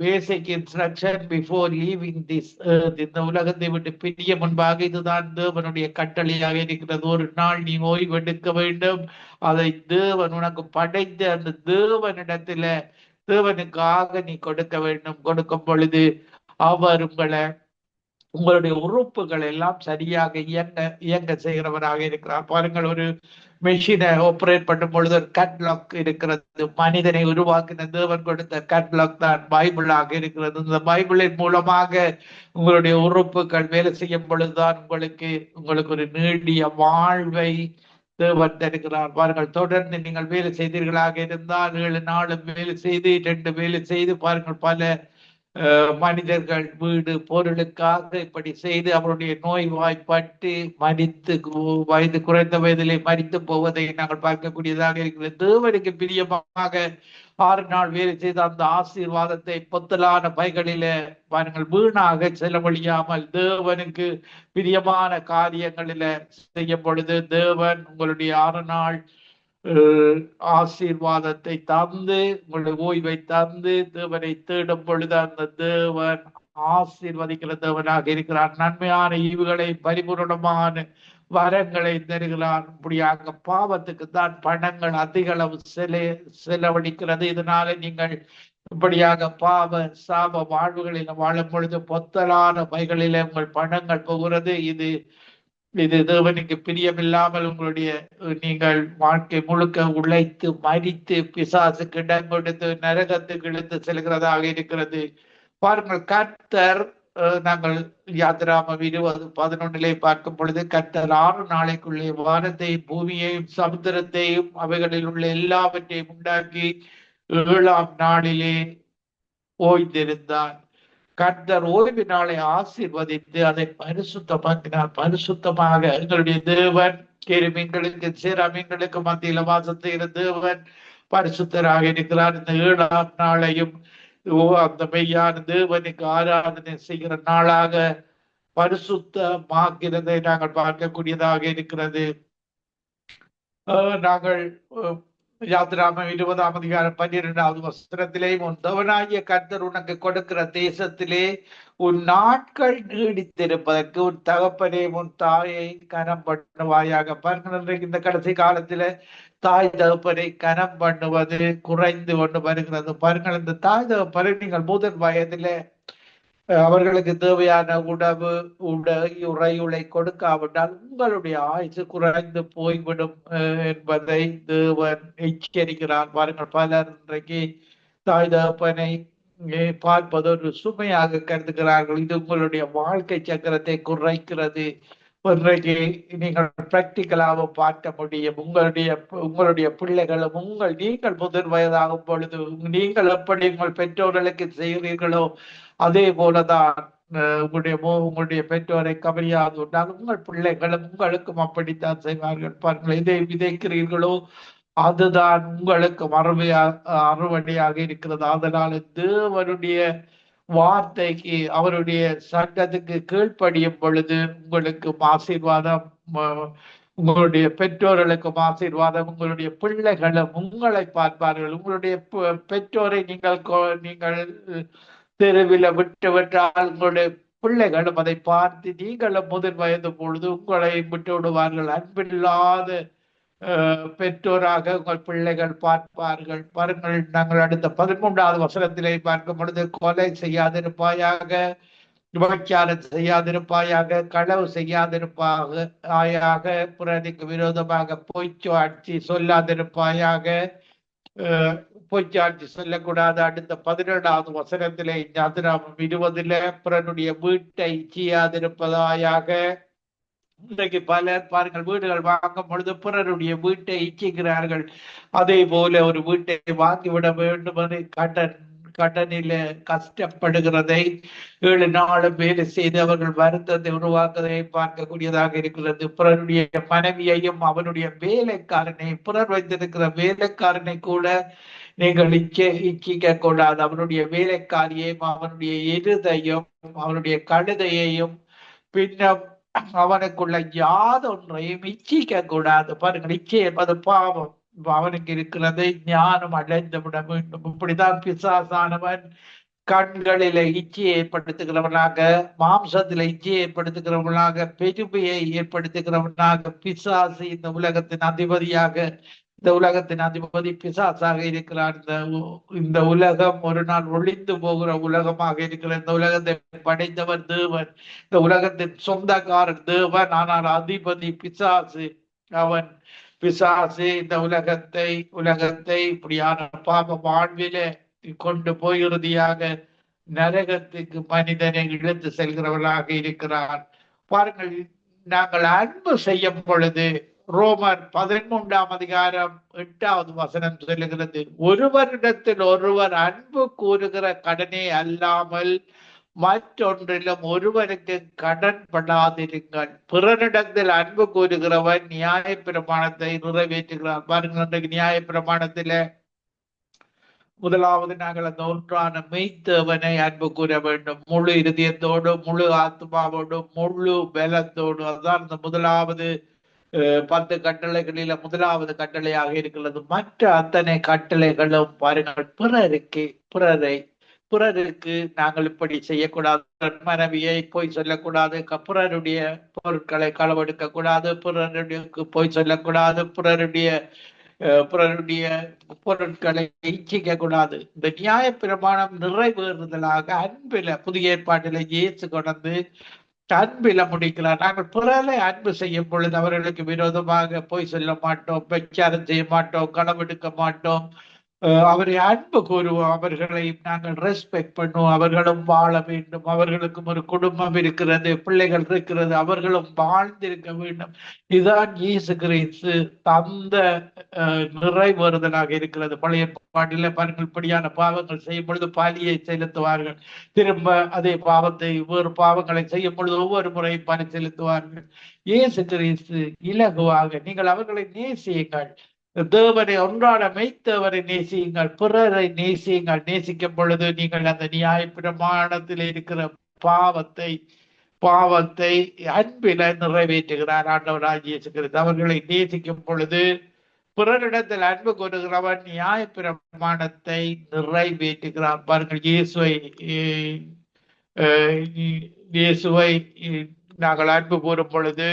பேசிக் instruction before leaving this earth. இந்த உலகத்தை விட்டு பிரிய முன்பாக இதுதான் தேவனுடைய கட்டளையாக இருக்கிறது. ஒரு நாள் நீ ஓய்வெடுக்க வேண்டும். அதை தேவன் உனக்கு படைத்த அந்த தேவனுக்காக நீ கொடுக்க வேண்டும். கொடுக்கும் பொழுது அவர் உங்களுடைய உறுப்புகள் எல்லாம் சரியாக இயங்க செய்கிறவராக இருக்கிறார். பாருங்கள், ஒரு மெஷினை ஆபரேட் பண்ணும் பொழுது ஒரு கேட்லாக் இருக்கிறது. மனிதனை உருவாக்கின தேவன் கொடுத்த கேட்லாக் தான் பைபிளாக இருக்கிறது. இந்த பைபிளின் மூலமாக உங்களுடைய உறுப்புகள் வேலை செய்யும் பொழுதுதான் உங்களுக்கு ஒரு நீடிய வாழ்வை தேவன் தருகிறார். பாருங்கள், தொடர்ந்து நீங்கள் வேலை செய்தீர்களாக இருந்தால் 7 நாளும் வேலை செய்து 2 வேலை செய்து பாருங்கள், பல மனிதர்கள் வீடு பொருளுக்காக இப்படி செய்து அவருடைய நோய் வாய்ப்பட்டு மரித்து குறைந்த வயதிலே மரித்து போவதை நாங்கள் பார்க்கக்கூடியதாக இருக்கிறது. தேவனுக்கு பிரியமாக 6 நாள் வேலை செய்த அந்த ஆசீர்வாதத்தை பொத்தலான பைகளில பாருங்கள் வீணாக செலவழியாமல் தேவனுக்கு பிரியமான காரியங்களில செய்யும் பொழுது தேவன் உங்களுடைய 6 நாள் ஆசீர்வாதத்தை தந்து உங்களுடைய ஓய்வை தந்து தேவனை தேடும் பொழுது அந்த தேவன் ஆசீர்வதிக்கிற தேவனாக இருக்கிறார். நன்மையான ஈவுகளை பரிபூர்ணமான வரங்களை தருகிறார். இப்படியாக பாவத்துக்கு தான் பணங்கள் அதிக அளவு செலவழிக்கிறது. இதனால நீங்கள் இப்படியாக பாவ சாப வாழ்வுகளில் வாழும் பொழுது பொத்தலான பைகளிலே உங்கள் பணங்கள் போகிறது. இது இது தேவனுக்கு பிரியமில்லாமல் உங்களுடைய நீங்கள் வாழ்க்கை முழுக்க உழைத்து மரித்து பிசாசுக்கு இடம் கொடுத்து நரகத்துக்கு இழுத்து செல்கிறதாக இருக்கிறது. பாருங்கள், கர்த்தர் நாங்கள் யாத்திராமம் 20:11 பார்க்கும் பொழுது, கர்த்தர் 6 நாளைக்குள்ளே வானத்தையும் பூமியையும் சமுத்திரத்தையும் அவைகளில் உள்ள எல்லாவற்றையும் உண்டாக்கி 7ஆம் நாளிலே ஓய்ந்திருந்தார். கர்த்தர் ஓய்வு நாளை ஆசீர்வதித்து அதை பரிசுத்தமாக்கினார். பரிசுத்தமாக எங்களுடைய தேவன் மீன்களுக்கு மீன்களுக்கு மத்தியில வாசத்துகிற தேவன் பரிசுத்தராக இருக்கிறார். இந்த 7ஆம் நாளையும் அந்த மெய்யான தேவனுக்கு ஆராதனை செய்கிற நாளாக பரிசுத்தமாக்கிறதை நாங்கள் பார்க்கக்கூடியதாக இருக்கிறது. நாங்கள் யாத்திராமம் 20ஆம் அதிகாரம் 12வது வசனத்திலே, உன் தேவனாகிய கர்த்தர் உனக்கு கொடுக்கிற தேசத்திலே உன் நாட்கள் நீடித்திருப்பதற்கு உன் தகப்பனே உன் தாயை கனம் பண்ணுவாயாக. பாருங்கள், இந்த கடைசி காலத்தில தாய் தகப்பனை கனம் பண்ணுவது குறைந்து கொண்டு வருகிறது. பாருங்கள், இந்த தாய் தகப்பனை நீங்கள் முதல் வயதில அவர்களுக்கு தேவையான உணவு உறையுளை கொடுக்காவிட்டால் உங்களுடைய ஆயுசு குறைந்து போய்விடும் என்பதை தேவன் எச்சரிக்கிறார். பாருங்கள், பலர் இன்றைக்கு தாய் தகப்பனை பார்ப்பது ஒரு சுமையாக கருதுகிறார்கள். இது உங்களுடைய வாழ்க்கை சக்கரத்தை குறைக்கிறது. இன்றைக்கு நீங்கள் பிராக்டிக்கலாக பார்க்க முடியும். உங்களுடைய பிள்ளைகளும் நீங்கள் முதல் வயதாகும் பொழுது நீங்கள் எப்படி உங்கள் பெற்றோர்களுக்கு செய்கிறீர்களோ அதே போலதான் உங்களுடைய பெற்றோரை கவனியாது விட்டால் உங்கள் பிள்ளைகளும் உங்களுக்கும் அப்படித்தான் செய்வார்கள். பாருங்கள், எதை விதைக்கிறீர்களோ அதுதான் உங்களுக்கு அறுவடையாக இருக்கிறது. அதனால தேவனுடைய வார்த்தைக்கு அவருடைய சட்டத்துக்கு கீழ்ப்படியும் பொழுது உங்களுக்கு ஆசீர்வாதம், உங்களுடைய பெற்றோர்களுக்கும் ஆசீர்வாதம், உங்களுடைய பிள்ளைகளும் உங்களை பார்ப்பார்கள். உங்களுடைய பெற்றோரை நீங்கள் தெருவில் விட்டால் உங்களுடைய பிள்ளைகளும் அதை பார்த்து நீங்களும் முதல் வயது பொழுது உங்களை விட்டு விடுவார்கள். அன்பில்லாத பெற்றோராக உங்கள் பிள்ளைகள் பார்ப்பார்கள். பாருங்கள், நாங்கள் அடுத்த 13வது வசனத்திலே பார்க்கும் பொழுது, கொலை செய்யாதிருப்பாயாக, விபச்சாரம் செய்யாதிருப்பாயாக, களவு செய்யாதிருப்பாயாக, புறனுக்கு விரோதமாக பொய்ச்சாட்சி சொல்லாதிருப்பாயாக. பொய்ச்சாட்சி சொல்லக்கூடாது. அடுத்த 17வது வசனத்திலே யாத்திராமம் 20 பிறனுடைய வீட்டை இச்சியாதிருப்பதாயாக. இன்றைக்கு பலர் பாருங்கள், வீடுகள் வாங்கும் பொழுது பிறருடைய வீட்டை இச்சிக்கிறார்கள். அதே போல ஒரு வீட்டை வாங்கிவிட வேண்டும் என்று கடனில கஷ்டப்படுகிறதை 7 நாளும் வேலை செய்து அவர்கள் வருத்தத்தை உருவாக்குவதை பார்க்கக்கூடியதாக இருக்கிறது. பிறருடைய மனைவியையும் அவனுடைய வேலைக்காரனை, பிறர் வைத்திருக்கிற வேலைக்காரனை கூட நீங்கள் இச்சிக்க கூடாது. அவனுடைய வேலைக்காரியையும் அவனுடைய எருதையும் அவனுடைய கழுதையையும் பின்னம் அவனுக்குள்ள யாதொன்றையும் இச்சிக்க கூடாது. பாருங்கள், இச்சை என்பது பாவம். அவனுக்கு இருக்கிறதை ஞானம் அடைந்து விட வேண்டும். இப்படிதான் பிசாசானவன் கண்களில இச்சையை ஏற்படுத்துகிறவனாக, மாம்சத்தில இச்சையை ஏற்படுத்துகிறவனாக, பெருமையை ஏற்படுத்துகிறவனாக பிசாசு இந்த உலகத்தின் அதிபதி பிசாசாக இருக்கிறார். இந்த உலகம் ஒரு நாள் ஒழிந்து போகிற உலகமாக இருக்கிற இந்த உலகத்தை படைத்தவர் தேவன். இந்த உலகத்தின் சொந்தக்காரர் தேவன். ஆனால் அதிபதி பிசாசு. அவன் பிசாசு இந்த உலகத்தை இப்படியான பாப வாழ்விலே கொண்டு போய் இறுதியாக நரகத்துக்கு மனிதனை இழுத்து செல்கிறவர்களாக இருக்கிறார். பாருங்கள், நாங்கள் அன்பு செய்யும் பொழுது ரோமர் 13ஆம் அதிகாரம் 8வது வசனம் சொல்லுகிறது, ஒருவரிடத்தில் ஒருவர் அன்பு கூறுகிற கடனே அல்லாமல் மற்றொன்றிலும் ஒருவருக்கு கடன் படாதிருங்கள். பிறரிடத்தில் அன்பு கூறுகிறவன் நியாய பிரமாணத்தை நிறைவேற்றுகிறார். பாருங்கள், இன்றைக்கு நியாய பிரமாணத்தில முதலாவது நாங்கள் அந்த ஒன்றான மெய்த்தேவனை அன்பு கூற வேண்டும், முழு இருதயத்தோடு, முழு ஆத்மாவோடு, முழு பலத்தோடு. அதுதான் இந்த முதலாவது 10 கட்டளைகளில முதலாவது கட்டளையாக இருக்கிறது. மற்ற அத்தனை கட்டளைகளும் பாருங்கள், பிறரை பிறருக்கு நாங்கள் இப்படி செய்யக்கூடாது, மனைவியை போய் சொல்லக்கூடாது, பிறருடைய பொருட்களை களவெடுக்க கூடாது, பிறருடைய போய் சொல்லக்கூடாது, பிறருடைய பொருட்களை இச்சிக்க கூடாது. இந்த நியாய பிரமாணம் நிறைவேறுதலாக அன்பில புதிய ஏற்பாட்டில இயேசு கொண்டு அன்பில முடிக்கிறார். நாங்கள் பிறரை அன்பு செய்யும் பொழுது அவர்களுக்கு விரோதமாக போய் சொல்ல மாட்டோம், பிரச்சாரம் செய்ய மாட்டோம், களவெடுக்க மாட்டோம், அவரை அன்பு கூறுவோம், அவர்களை நாங்கள் ரெஸ்பெக்ட் பண்ணுவோம். அவர்களும் வாழ வேண்டும், அவர்களுக்கும் ஒரு குடும்பம் இருக்கிறது, பிள்ளைகள் இருக்கிறது, அவர்களும் வாழ்ந்திருக்க வேண்டும். இதுதான் இயேசு கிறிஸ்து தந்த நிறைவேறுதலாக இருக்கிறது. பழைய பாட்டில பாருங்கள், இப்படியான பாவங்கள் செய்யும் பொழுது பலியை செலுத்துவார்கள், திரும்ப அதே பாவத்தை வேறு பாவங்களை செய்யும் பொழுது ஒவ்வொரு முறையும் பலி செலுத்துவார்கள். இயேசு கிறிஸ்து இலகுவாக, நீங்கள் அவர்களை நேசியுங்கள், தேவனை ஒன்றாட மெய்த்தவரை நேசியுங்கள், பிறரை நேசியுங்கள். நேசிக்கும் பொழுது நீங்கள் அந்த நியாய பிரமாணத்தில் இருக்கிற பாவத்தை அன்பில நிறைவேற்றுகிறார் ஆண்டவராகிய இயேசு கிறிஸ்து. அவர்களை நேசிக்கும் பொழுது பிறரிடத்தில் அன்பு கூறுகிறவன் நியாய பிரமாணத்தை நிறைவேற்றுகிறார். பாருங்கள், இயேசுவை நாங்கள் அன்பு கூறும் பொழுது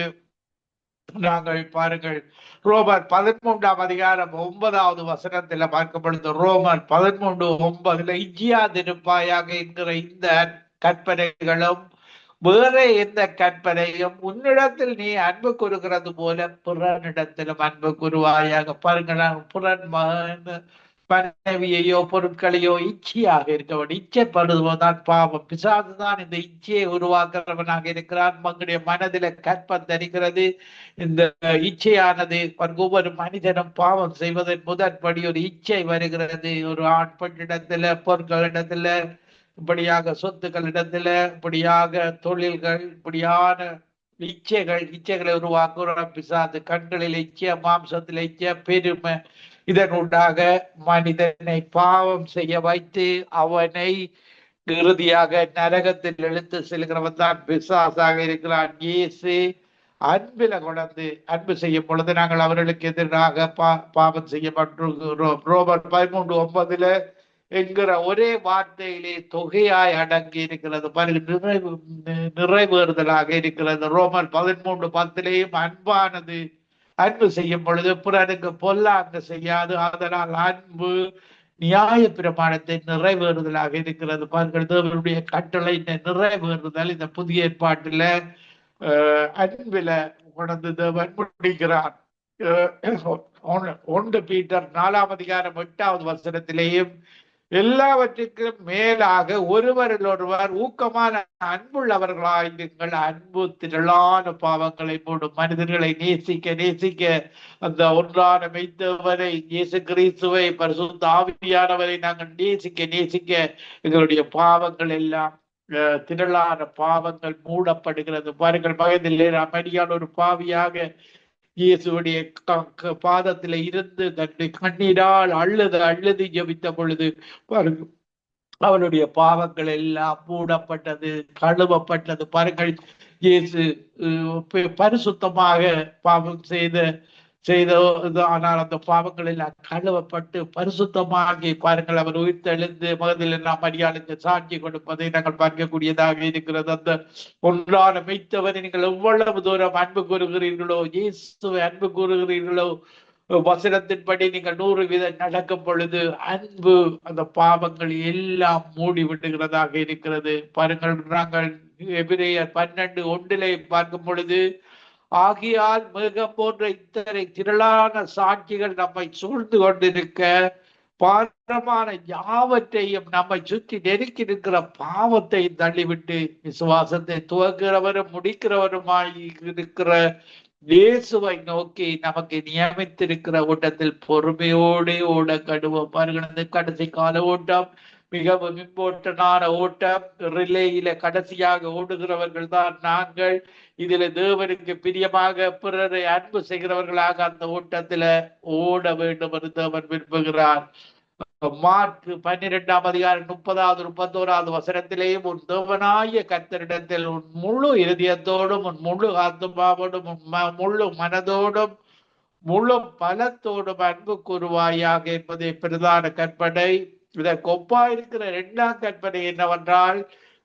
நாங்கள் பாருங்கள், ரோமர் 13ஆம் அதிகாரம் 9வது வசனத்துல பார்க்கும் பொழுது, ரோமர் 13:9 இச்சியாதிருப்பாயாக என்கிற இந்த கற்பனைகளும் வேற எந்த கற்பனையும் உன்னிடத்தில் நீ அன்பு கூறுகிறது போல பிறனிடத்திலும் அன்பு கூறுவாயாக. பாருங்கள், மனைவியையோ பொருட்களையோ இச்சையாக இருக்க வேண்டும். இச்சைப்படுவதுதான் பாவம். பிசாசுதான் இந்த இச்சையை உருவாக்குறவனாக இருக்கிறான். மங்களுடைய மனதில கற்பம் தரிக்கிறது. இந்த இச்சையானது ஒவ்வொரு மனிதனும் பாவம் செய்வதன் முதற்படி ஒரு இச்சை வருகிறது. ஒரு ஆண் பெண்ணிடத்துல, பொருட்களிடத்துல, இப்படியாக சொத்துக்களிடத்துல, இப்படியாக தொழில்கள், இப்படியான இச்சைகளை உருவாக்குற பிசாசு. கண்களில் இச்சை, மாம்சத்தில் இச்சை, பெருமை, இதனூடாக மனிதனை பாவம் செய்ய வைத்து அவனை இறுதியாக நரகத்தில் இழுத்து செல்கிறவன் தான் பிசாசாக இருக்கிறான். இயேசு அன்பில கொண்டு அன்பு செய்யும் பொழுது நாங்கள் அவர்களுக்கு எதிராக பாவம் செய்யப்பட்டிருக்கிறோம். ரோமர் 13:9 என்கிற ஒரே வார்த்தையிலே தொகையாய் அடங்கி இருக்கிறது. நிறைவேறுதலாக இருக்கிறது. ரோமர் 13:10 அன்பானது அன்பு செய்யும் பொழுது பிறருக்கு பொல்லாங்கு செய்யாது. அதனால் அன்பு நியாய பிரமாணத்தை நிறைவேறுதலாக இருக்கிறது. பாருங்கள், தேவனுடைய கட்டளை நிறைவேறுதல் இந்த புதிய ஏற்பாட்டில அன்பில உணர்ந்து தேவன் முடிக்கிறார். 1 பீட்டர் 4ஆம் அதிகாரம் 8வது வசனத்திலேயும் எல்லாவற்றுக்கும் மேலாக ஒருவரில் ஒருவர் ஊக்கமான அன்புள்ளவர்களாயிருங்கள். அன்பு திரளான பாவங்களை போடும். மனிதர்களை நேசிக்க அந்த ஒன்றான மெய்த்தவரை இயேசு கிறிஸ்துவை பரிசுத்த ஆவியானவரை நாங்கள் நேசிக்க எங்களுடைய பாவங்கள் எல்லாம் திரளான பாவங்கள் மூடப்படுகிறது. பாருங்கள், மகதில் அமைதியான ஒரு பாவியாக இயேசுடைய பாதத்தில இருந்து தன்னுடைய கண்ணீரால் அழுது ஜெபித்த பொழுது பாருங்கள், அவனுடைய பாவங்கள் எல்லாம் மூடப்பட்டது, கழுவப்பட்டது. பாருங்கள், இயேசு பரிசுத்தமாக பாவம் ஆனால் அந்த பாவங்கள் எல்லாம் கழுவப்பட்டு பரிசுத்தமாகி பாருங்கள், அவர் உயிர்த்தெழுந்து மகதில் நாம் மரியாதைக்கு சாட்சி கொடுப்பதை நாங்கள் பார்க்கக்கூடியதாக இருக்கிறது. அந்த ஒன்றான மெய்த்தவரை நீங்கள் எவ்வளவு தூரம் அன்பு கூறுகிறீர்களோ, இயேசுவை அன்பு கூறுகிறீர்களோ, வசனத்தின்படி நீங்கள் 100% நடக்கும் பொழுது அன்பு அந்த பாவங்கள் எல்லாம் மூடி விடுகிறதாக இருக்கிறது. பாருங்கள், நாங்கள் எபிரேயர் 12:1 பார்க்கும் பொழுது, ஆகியால் மிருகம் போன்ற இத்தனை திரளான சாட்சிகள் நம்மை சூழ்ந்து கொண்டிருக்க பாரமான யாவற்றையும் நம்மை சுற்றி நெருக்கி இருக்கிற பாவத்தை தள்ளிவிட்டு விசுவாசத்தை துவக்கிறவரும் முடிக்கிறவருமாய் இருக்கிற இயேசுவை நோக்கி நமக்கு நியமித்திருக்கிற ஓட்டத்தில் பொறுமையோடு ஓட கடுவோம். பாருங்கள், கடைசி கால ஓட்டம் மிகவும் இம்பார்ட்டன்டான ஓட்டம். ரிலேயில கடைசியாக ஓடுகிறவர்கள் தான் நாங்கள். இதுல தேவனுக்கு பிரியமாக பிறரை அன்பு செய்கிறவர்களாக அந்த ஓட்டத்துல ஓட வேண்டும் என்று தேவன் விரும்புகிறார். மார்க் 12ஆம் அதிகாரம் 30வது 31வது வசனத்திலேயும், உன் தேவனாய கர்த்தரிடத்தில் உன் முழு இருதயத்தோடும், உன் முழு ஆத்மாவோடும், உன் முழு மனதோடும், முழு பலத்தோடும் அன்பு கூறுவாயாக என்பதை பிரதான கற்பனை. இதற்கு ஒப்பா இருக்கிற இரண்டாம் கற்பனை என்னவென்றால்,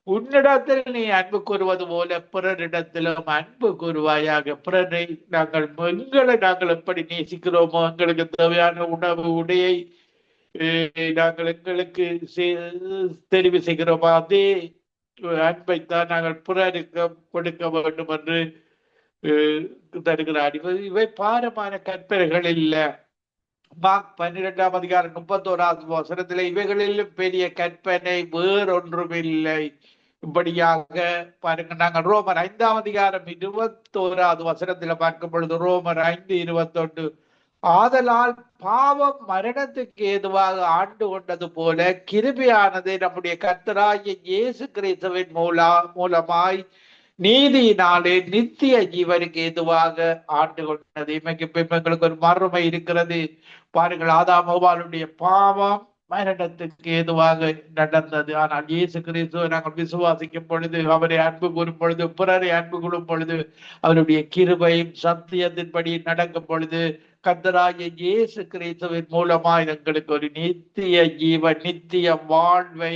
உன்னிடத்தில் நீ அன்பு கூறுவது போல பிறரிடத்திலும் அன்பு கூறுவாயாக. பிறரை எங்களை நாங்கள் எப்படி நேசிக்கிறோமோ, எங்களுக்கு தேவையான உணவு உடையை நாங்கள் எங்களுக்கு தெரிவு செய்கிறோமோ, அதே அன்பைத்தான் நாங்கள் பிறருக்கு கொடுக்க வேண்டும் என்று தருகிறார். இவை பாரமான கற்பனைகள் இல்ல. மார்க் 12ஆம் அதிகாரம் 31வது வசனத்திலே இவைகளிலும் பெரிய கற்பனை வேறொன்றும் இல்லை. இப்படியாக பாருங்க, நாங்கள் ரோமர் 5ஆம் அதிகாரம் 21வது வசனத்தில பார்க்கும் பொழுது, ரோமர் 5:21, ஆதலால் பாவம் மரணத்துக்கு ஏதுவாக ஆண்டு கொண்டது போல கிருபையானது நம்முடைய கர்த்தராகிய இயேசு கிறிஸ்துவின் மூலமாய் நீதியினாலே நித்திய ஜீவனுக்கு ஏதுவாக ஆண்டு கொண்டது. எங்களுக்கு ஒரு மறுமை இருக்கிறது. பாருங்கள், ஆதாம் அவ்வாளுடைய பாவம் மரணத்துக்கு ஏதுவாக நடந்தது. ஆனால் இயேசு கிறிஸ்துவை நாங்கள் விசுவாசிக்கும் பொழுது, அவரை அன்பு கூறும் பொழுது, பிறரை அன்பு கூறும் பொழுது, அவருடைய கிருபையும் சத்தியத்தின்படி நடக்கும் பொழுது, கர்த்தராகிய இயேசு கிறிஸ்துவின் மூலமாக எங்களுக்கு ஒரு நித்திய ஜீவன், நித்திய வாழ்வை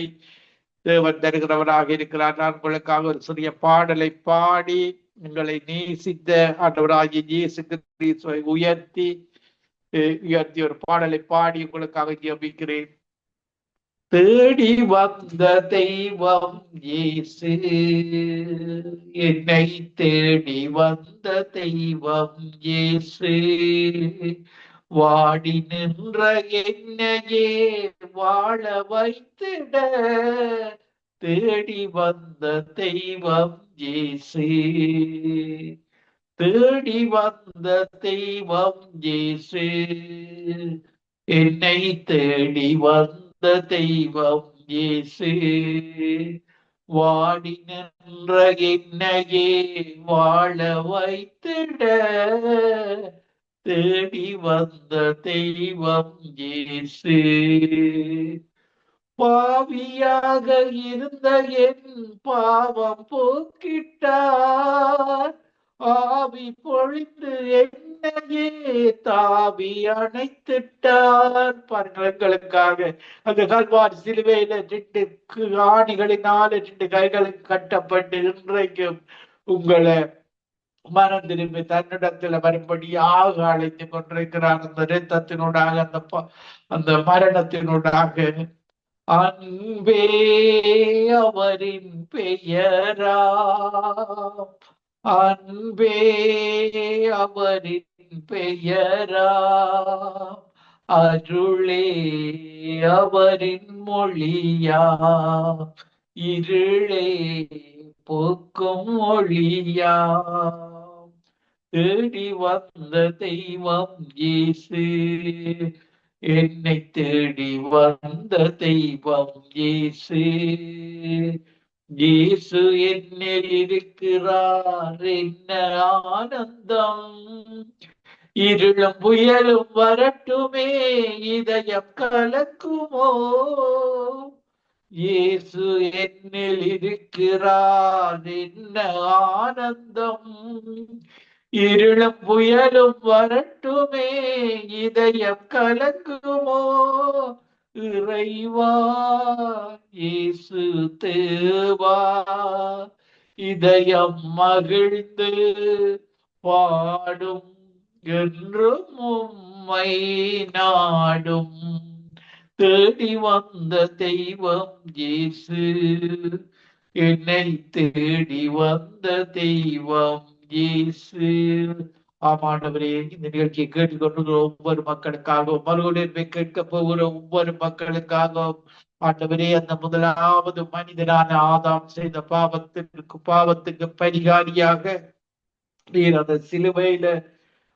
தேவன் தருகிறவராக இருக்கிறார். நான் உங்களுக்காக ஒரு சிறிய பாடலை பாடி உங்களை நேசித்த ஆண்டவராகிய இயேசு கிறிஸ்துவை உயர்த்தி ஒரு பாடலை பாடி உங்களுக்காக ஜெபிக்கிறேன். தேடி வந்த தெய்வம் இயேசு, என்னை தேடி வந்த தெய்வம் இயேசு, வாடி நின்ற என்னையே வாழ வைத்திட தேடி வந்த தெய்வம் இயேசு, தேடி வந்த தெய்வம் இயேசு, என்னை தேடி வந்த தெய்வம் இயேசு, வாடி நின்ற என்னையே வாழ வைத்திட தேடி வந்த தெய்வம் இயேசு. பாவியாக இருந்த என் பாவம் போக்கிட்டார், ஆவி பொழிந்து என்னையே தாவி அணைத்திட்டார். பாருங்கள், எங்களுக்காக அந்த கல்வாரி சிலுவையில 2 ஆணிகளினால 2 கைகளுக்கு கட்டப்பட்டு இன்றைக்கும் உங்களை மனம் திரும்பி தன்னிடத்துல வரும்படியாக அழைத்து கொண்டிருக்கிறார். அந்த இரத்தத்தினூடாக, அந்த மரணத்தினூடாக. அன்பே அவரின் பெயரா, அன்பே அவரின் பெயரா, அருளே அவரின் மொழியா, இருளே போக்கும் மொழியா, தேடி வந்த தெய்வம் இயேசு, என்னை தேடி வந்த தெய்வம் இயேசு, இயேசு என்னில் இருக்கிறார், என்ன ஆனந்தம், இருளும் புயலும் வரட்டுமே இதயம் கலக்குமோ, இயேசு என்னில் இருக்கிறார், என்ன ஆனந்தம், இருளும் புயலும் வரட்டுமே இதயம் கலங்குமோ, இறைவா இயேசு தேவா, இதயம் மகிழ்ந்து பாடும், என்றும் உம்மை நாடும், தேடி வந்த தெய்வம் இயேசு, என்னை தேடி வந்த தெய்வம் இயேசு. ஆமாண்டவரே, இந்த நிகழ்ச்சியை கேட்டுக்கொண்டு ஒவ்வொரு மக்களுக்காகவும், மறுபடியும் கேட்க போகிற ஒவ்வொரு மக்களுக்காகவும் ஆண்டவரே, அந்த முதலாவது மனிதனான ஆதாம் செய்த பாவத்துக்கு பரிகாரியாக நீர் அந்த சிலுவையில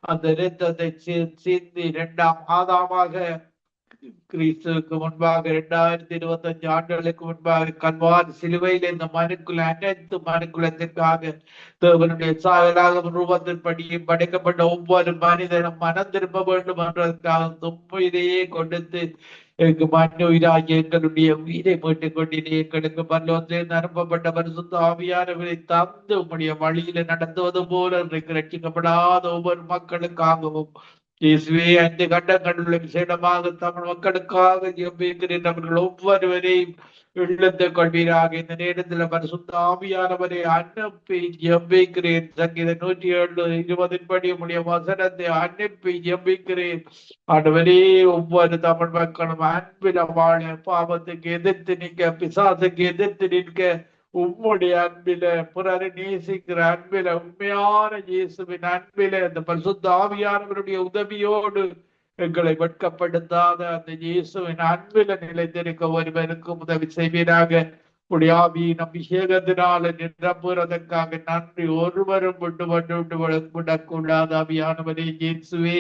அந்த இரத்தத்தை சிந்தி 2ஆம் ஆதாமாக கிறிஸ்துவுக்கு முன்பாக 2025 ஆண்டுகளுக்கு முன்பாக கல்வாரி சிலுவையில் இந்த அனைத்து மனுக்குலத்திற்காக தேவனுடைய சாயலாக ரூபத்தின்படியும் படைக்கப்பட்ட ஒவ்வொரு மனிதனும் மனம் திரும்ப வேண்டும் என்றதற்காக தும்முயிரையே கொடுத்து எங்களுக்கு மண்ணு உயிராகிய எங்களுடைய உயிரை மீட்டுக் கொண்டினே எங்களுக்கு பரலோகத்தில் அனுப்பப்பட்ட பரிசுத்த ஆவியானவரை தந்து உம்முடைய வழியில நடத்துவது போல இன்றைக்கு ரட்சிக்கப்படாத ஒவ்வொரு மக்களுக்காகவும் இயேசுவே, 5 கண்டங்களில் விசேடமாக தமிழ் மக்களுக்காக ஜெபிக்கிறேன். அவர்கள் ஒவ்வொருவரையும் இழுத்துக் கொள்வீராக. இந்த நேரத்தில் பரிசுத்த ஆவியானவரை அனுப்பி ஜெபிக்கிறேன். சங்கீதம் 107:20 படி உம்முடைய வசனத்தை அனுப்பி ஜெபிக்கிறேன். ஆண்டவரே, ஒவ்வொரு தமிழ் மக்களும் அன்பில வாழ, பாவத்துக்கு எதிர்த்து நிற்க, பிசாசுக்கு எதிர்த்து நிற்க, உம்முடைய அன்பில, பிறரை நேசிக்கிற அன்பில, உண்மையான இயேசுவின் அன்பில, அந்த பரிசுத்த ஆவியானவருடைய உதவியோடு எங்களை வெட்கப்படுத்தாத அந்த இயேசுவின் அன்பில நிலைத்திருக்க ஒருவருக்கும் உதவி செய்வீராக. உடைய ஆவியின் அபிஷேகத்தினால நிரம்புறதற்காக நன்றி. ஒருவரும் விடக்கூடாது. ஆவியானவரே இயேசுவே,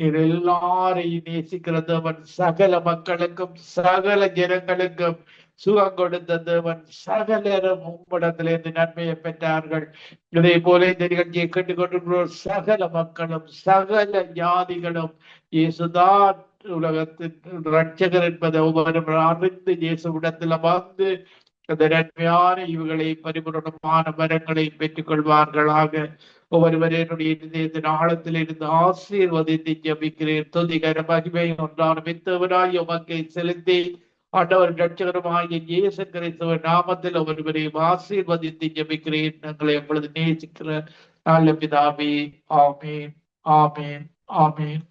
இது எல்லாரையும் நேசிக்கிற தேவன், சகல மக்களுக்கும் சகல ஜனங்களுக்கும் சுகம் கொடுத்த தேவன், சகலரும் உம்மிடத்திலிருந்து நன்மையை பெற்றார்கள். இதே போல இந்த நிகழ்ச்சியை கேட்டுக்கொண்டிருக்கிற சகல மக்களும் சகல ஜாதிகளும் இயேசுதான் உலகத்தின் ரட்சகர் என்பதை ஒவ்வொரு அறிந்து இயேசுவிடத்தில் வந்து அந்த நன்மையான இவுகளை பரிபூரணமான வரங்களை பெற்றுக் கொள்வார்களாக. ஒவ்வொருவரே என்னுடைய இதயத்தின் ஆழத்தில் இருந்து ஆசீர்வதித்து ஜெபிக்கிறேன். துதிகர மகிமை ஒன்றான மித்தவராய் உமக்கை செலுத்தி ஆண்டவர் ரட்சகருமாகிய இயேசு கிறிஸ்துவின் நாமத்தில் ஒவ்வொருவரையும் ஆசீர்வதித்து ஜெபிக்கிறேன். எங்களை எப்பொழுது நேசிக்கிற நல்ல பிதாவே, ஆமீன், ஆமீன், ஆமீன்.